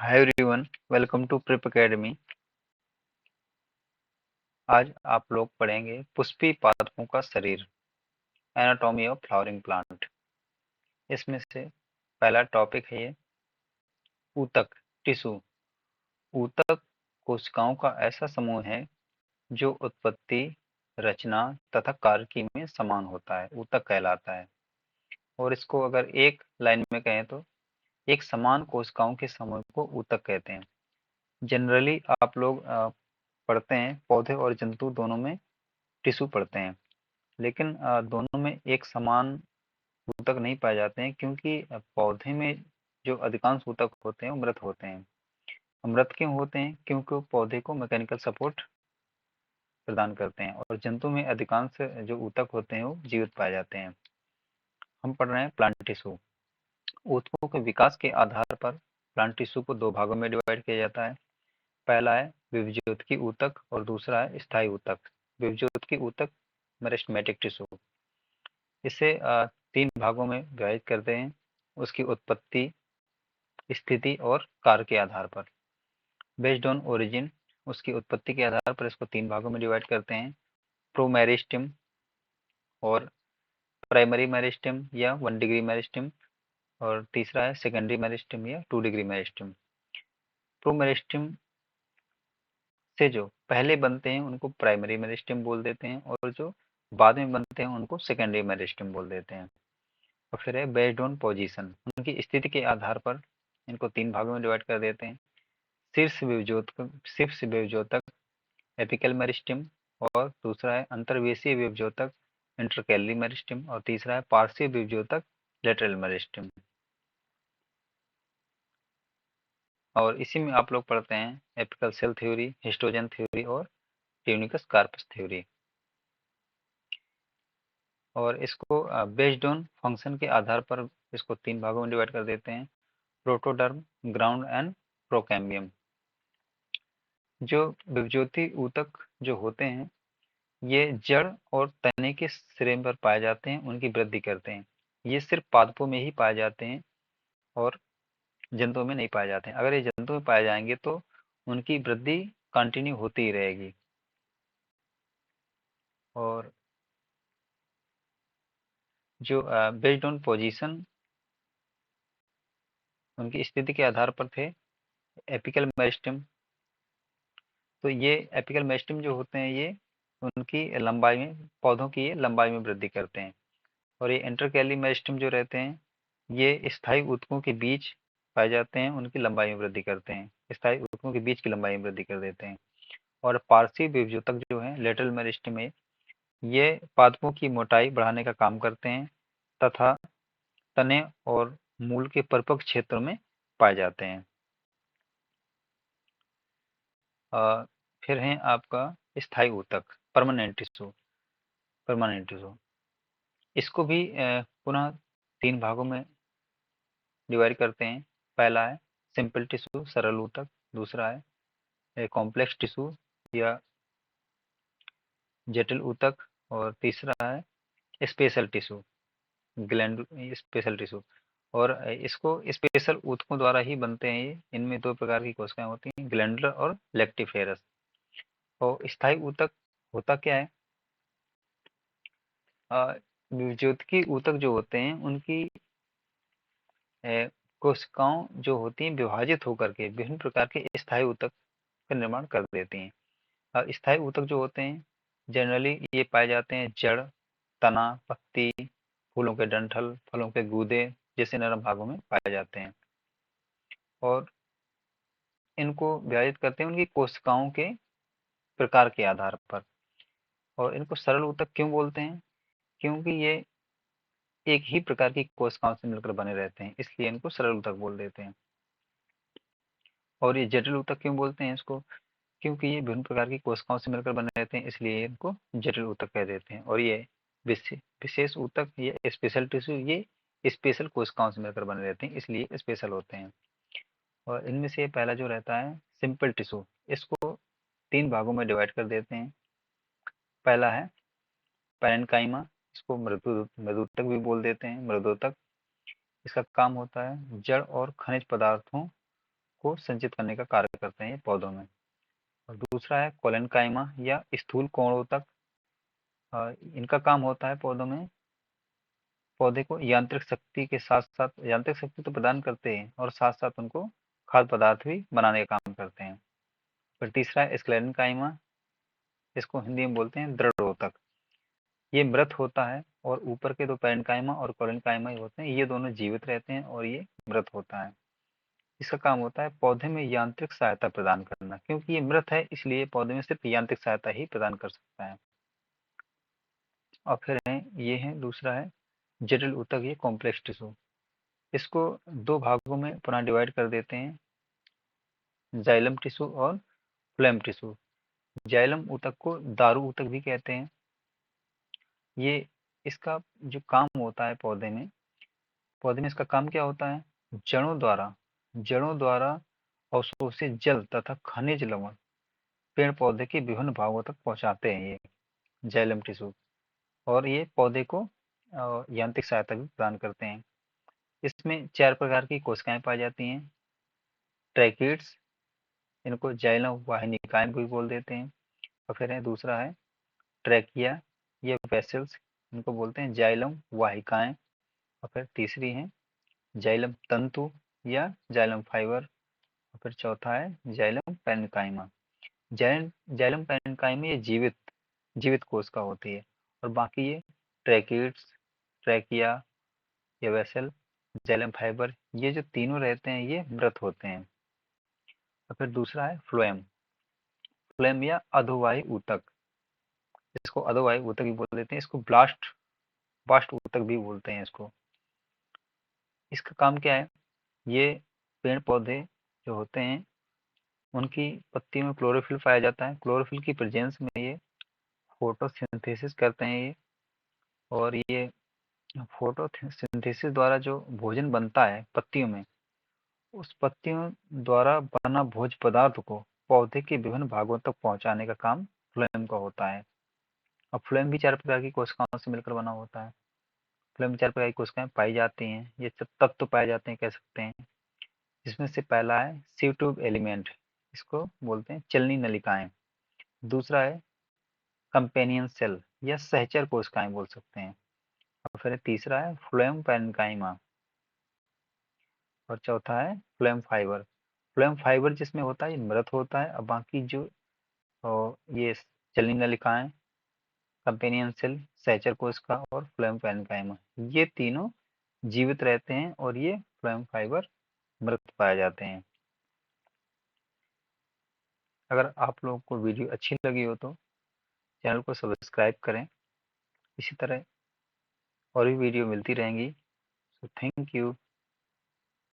Hi everyone, welcome to prep academy. आज आप लोग पढ़ेंगे पुष्पी पादपों का शरीर, एनाटॉमी ऑफ फ्लावरिंग प्लांट। इसमें से पहला टॉपिक है ये ऊतक, टिश्यू। ऊतक कोशिकाओं का ऐसा समूह है जो उत्पत्ति, रचना तथा कार्यकी में समान होता है, ऊतक कहलाता है। और इसको अगर एक लाइन में कहें तो एक समान कोशिकाओं के समूह को ऊतक कहते हैं। जनरली आप लोग पढ़ते हैं पौधे और जंतु दोनों में टिश्यू पढ़ते हैं, लेकिन दोनों में एक समान ऊतक नहीं पाए जाते हैं, क्योंकि पौधे में जो अधिकांश ऊतक होते हैं वो मृत होते हैं। मृत क्यों होते हैं? क्योंकि वो पौधे को मैकेनिकल सपोर्ट प्रदान करते हैं। और जंतु में अधिकांश जो ऊतक होते हैं वो जीवित पाए जाते हैं। हम पढ़ रहे हैं प्लांट टिश्यू। ऊतकों के विकास के आधार पर प्लांट टिश्यू को दो भागों में डिवाइड किया जाता है। पहला है विभज्योतकी ऊतक और दूसरा है स्थायी ऊतक। विभज्योतकी ऊतक मेरिस्टेमेटिक टिश्यू। इसे तीन भागों में विभाजित करते हैं, उसकी उत्पत्ति, स्थिति और कार्य के आधार पर। बेस्ड ऑन ओरिजिन, उसकी उत्पत्ति के आधार पर इसको तीन भागों में डिवाइड करते हैं, प्रोमेरिस्टेम और प्राइमरी मेरिस्टेम या 1 डिग्री मेरिस्टेम, और तीसरा है सेकेंडरी मेरिस्टेम या 2 डिग्री मेरिस्टेम। प्रोमेरिस्टेम से जो पहले बनते हैं उनको प्राइमरी मेरिस्टेम बोल देते हैं, और जो बाद में बनते हैं उनको सेकेंडरी मेरिस्टेम बोल देते हैं। और फिर है बेस्ड ऑन पोजीशन, उनकी स्थिति के आधार पर इनको तीन भागों में डिवाइड कर देते हैं, शीर्ष विभज्योतक एपिकल मेरिस्टेम, और दूसरा है अंतर्वेशीय विभज्योतक इंटरकैलरी मेरिस्टेम, और तीसरा है पार्श्वीय विभज्योतक लेटरल मेरिस्टेम। और इसी में आप लोग पढ़ते हैं apical cell theory, histogen theory और ट्यूनिकस कार्पस थ्योरी। और इसको बेस्ड ऑन फंक्शन के आधार पर इसको तीन भागों में डिवाइड कर देते हैं, प्रोटोडर्म, ग्राउंड एंड प्रोकैम्बियम। जो विभज्योति ऊतक जो होते हैं ये जड़ और तने के सिरे पर पाए जाते हैं, उनकी वृद्धि करते हैं। ये सिर्फ पादपों में ही पाए जाते हैं और जंतुओं में नहीं पाए जाते हैं। अगर ये जंतु में पाए जाएंगे तो उनकी वृद्धि कंटिन्यू होती ही रहेगी। और जो बेस्ड ऑन पोजीशन, उनकी स्थिति के आधार पर थे एपिकल मेरिस्टेम। तो ये एपिकल मेरिस्टेम जो होते हैं ये उनकी लंबाई में, पौधों की ये लंबाई में वृद्धि करते हैं। और ये इंटरकैली मेरिस्टेम जो रहते हैं ये स्थायी ऊतकों के बीच पाए जाते हैं, उनकी लंबाई में वृद्धि करते हैं, स्थायी ऊतकों के बीच की लंबाई में वृद्धि कर देते हैं। और पार्श्वी विभज्योतक जो है लेटरल मेरिस्टेम में ये पादपों की मोटाई बढ़ाने का काम करते हैं तथा तने और मूल के परिपक्व क्षेत्र में पाए जाते हैं। अ, फिर है आपका स्थायी ऊतक, परमानेंट टिश्यू। परमानेंट टिश्यू इसको भी पुनः तीन भागों में डिवाइड करते हैं। पहला है सिंपल टिश्यू, सरल ऊतक। दूसरा है कॉम्प्लेक्स टिश्यू या जटिल ऊतक, और तीसरा है special tissue, gland special tissue. और इसको स्पेशल ऊतकों द्वारा ही बनते हैं ये। इनमें दो प्रकार की कोशिकाएं होती हैं, ग्लैंडुलर और लेक्टिफेरस। और स्थायी ऊतक होता क्या है? विभज्योतकी ऊतक जो होते हैं उनकी कोशिकाओं जो होती हैं विभाजित होकर के विभिन्न प्रकार के स्थायी ऊतक का निर्माण कर देती हैं। स्थायी ऊतक जो होते हैं जनरली ये पाए जाते हैं जड़, तना, पत्ती, फूलों के डंठल, फलों के गूदे जैसे नरम भागों में पाए जाते हैं। और इनको विभाजित करते हैं उनकी कोशिकाओं के प्रकार के आधार पर। और इनको सरल ऊतक क्यों बोलते हैं? क्योंकि ये एक ही प्रकार की कोशिकाओं से मिलकर बने रहते हैं, इसलिए इनको सरल ऊतक बोल देते हैं। और ये जटिल ऊतक क्यों बोलते हैं इसको? क्योंकि ये विभिन्न प्रकार की कोशिकाओं से मिलकर बने रहते हैं, इसलिए इनको जटिल ऊतक कह देते हैं। और ये विशेष ऊतक, ये स्पेशल टिश्यू, ये स्पेशल कोशिकाओं से मिलकर बने रहते हैं, इसलिए स्पेशल होते हैं। और इनमें से पहला जो रहता है सिंपल टिश्यू, इसको तीन भागों में डिवाइड कर देते हैं। पहला है पैरेन्काइमा, इसको मृदुतक भी बोल देते हैं, मृदोतक। इसका काम होता है जड़ और खनिज पदार्थों को संचित करने का कार्य करते हैं ये पौधों में। और दूसरा है कोलेनकाइमा या स्थूल कोणोतक। इनका काम होता है पौधों में पौधे को यांत्रिक शक्ति के साथ साथ यांत्रिक शक्ति तो प्रदान करते हैं और साथ साथ उनको खाद्य पदार्थ भी बनाने का काम करते हैं। फिर तीसरा है स्क्लेरेनकाइमा, इसको हिंदी में बोलते हैं दृढ़ोतक। ये मृत होता है और ऊपर के दो पैरेन्काइमा और कोलेनकाइमा होते हैं, ये दोनों जीवित रहते हैं और ये मृत होता है। इसका काम होता है पौधे में यांत्रिक सहायता प्रदान करना, क्योंकि ये मृत है इसलिए पौधे में सिर्फ यांत्रिक सहायता ही प्रदान कर सकता है। और फिर ये है दूसरा है जटिल ऊतक, ये कॉम्प्लेक्स टिश्यू। इसको दो भागों में पुनः डिवाइड कर देते हैं, जाइलम टिश्यू और फ्लेम टिश्यू। जाइलम ऊतक को दारू ऊतक भी कहते हैं। ये इसका जो काम होता है पौधे में इसका काम क्या होता है, जड़ों द्वारा अवशोषित जल तथा खनिज लवण पेड़ पौधे के विभिन्न भागों तक पहुंचाते हैं ये जाइलम टिश्यू। और ये पौधे को यांत्रिक सहायता भी प्रदान करते हैं। इसमें 4 प्रकार की कोशिकाएं पाई जाती हैं। ट्रैकिड्स, इनको जाइलम वाहिनिकाएं भी बोल देते हैं। और फिर दूसरा है ट्रैकिया, ये वेसल्स, इनको बोलते हैं जाइलम वाहिकाएं। और फिर तीसरी है जाइलम तंतु या जाइलम फाइबर। और फिर चौथा है जाइलम पैरेन्काइमा। जाइलम पैरेन्काइमा ये जीवित कोशिका होती है और बाकी ये ट्रैकिड्स, ट्रैकिया या वेसल, जाइलम फाइबर, ये जो तीनों रहते हैं ये मृत होते हैं। और फिर दूसरा है फ्लोएम या अधोवाही ऊतक, इसको अधोवाही ऊतक भी बोल देते हैं। इसको बास्ट ऊतक भी बोलते हैं इसको। इसका काम क्या है, ये पेड़ पौधे जो होते हैं उनकी पत्तियों में क्लोरोफिल पाया जाता है। क्लोरोफिल की प्रेजेंस में ये फोटोसिंथेसिस करते हैं ये। और ये फोटोसिंथेसिस द्वारा जो भोजन बनता है पत्तियों में, उस पत्तियों द्वारा बना भोज्य पदार्थ को पौधे के विभिन्न भागों तक पहुंचाने का काम फ्लोएम का होता है। और फ्लोएम भी 4 प्रकार की कोशिकाओं से मिलकर बना होता है। फ्लोएम में 4 प्रकार की कोशिकाएं पाई जाती हैं, ये सब तत्व पाए जाते हैं कह सकते हैं। जिसमें से पहला है सीव ट्यूब एलिमेंट, इसको बोलते हैं चलनी नलिकाएं। दूसरा है कंपेनियन सेल या सहचर कोशिकाएं बोल सकते हैं। और फिर तीसरा है फ्लोएम पैरेन्काइमा। और चौथा है फ्लोएम फाइबर। फ्लोएम फाइबर जिसमें होता है ये मृत होता है। और बाकी जो ये चलनी नलिकाएं, कंपेनियन सेल, सहचर कोशिका और फ्लोएम पैरेन्काइमा, ये तीनों जीवित रहते हैं और ये फ्लोएम फाइबर मृत पाए जाते हैं। अगर आप लोगों को वीडियो अच्छी लगी हो तो चैनल को सब्सक्राइब करें। इसी तरह और भी वीडियो मिलती रहेंगी। So thank you.